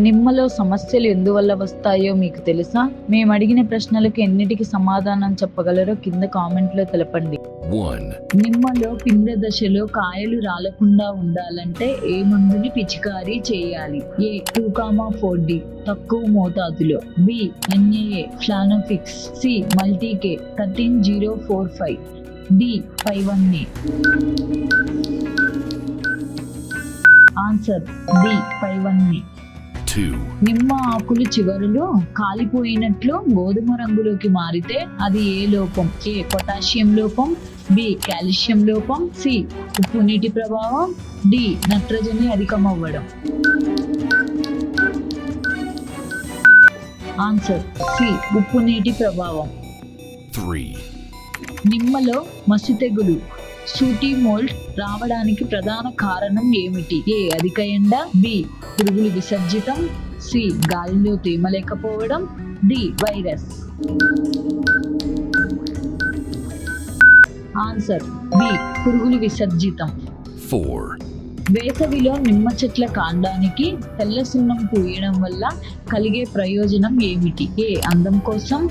నిమ్మలో సమస్యలు ఎందువల్ల వస్తాయో మీకు తెలుసా? మేము అడిగిన ప్రశ్నలకు ఎన్నిటికి సమాధానం చెప్పగలరో కింద కామెంట్ లో తెలపండి. 1, నిమ్మలో పిందె దశలో కాయలు రాలకుండా ఉండాలంటే ఏ మందుని పిచికారీ చేయాలి? ఏ 2,4-D తక్కువ మోతాదులో, B NAA Planofix, C multi K 13045, D 5-1A. Answer D 5-1A. 2, నిమ్మ ఆకులు చివరలు కాలిపోయినట్లు గోధుమ రంగులోకి మారితే అది ఏ లోపం? ఏ పొటాషియం లోపం, బి కాల్షియం లోపం, సి ఉప్పు నీటి ప్రభావం, డి నత్రజని అధికమవ్వడం. ఆన్సర్ సి ఉప్పు నీటి ప్రభావం. 3, నిమ్మలో మసి తెగులు సూటి మోల్డ్ రావడానికి ప్రధాన కారణం ఏమిటి? ఏ అధిక ఎండ, బి పురుగులు విసర్జితం, సి గాలిలో తేమ లేకపోవడం, డి వైరస్. ఆన్సర్ బి పురుగులు విసర్జితం. 4, వేసవిలో నిమ్మ చెట్ల కాండానికి తెల్ల సున్నం పూయడం వల్ల కలిగే ప్రయోజనం ఏమిటి? ఏ అందం కోసం,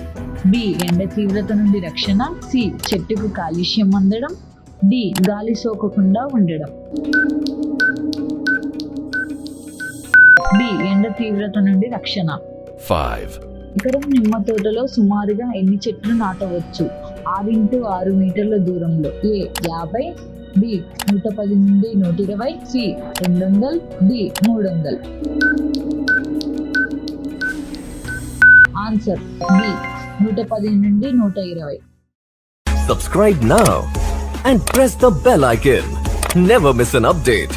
బి ఎండ తీవ్రత నుండి రక్షణ, సి చెట్టుకు కాల్షియం అందడం, డి గాలి సోకకుండా ఉండడం. బి ఎండ తీవ్రత నుండి రక్షణ. 5, ఎకరం నిమ్మ తోటలో సుమారుగా ఎన్ని చెట్లు నాటవచ్చు? 6x6 మీటర్ల దూరంలో. ఏ 50, బి 110 నుండి 120, సి 200, డి 300. ఆన్సర్ బి 110 నుండి 120. Subscribe now and press the bell icon. Never miss an update.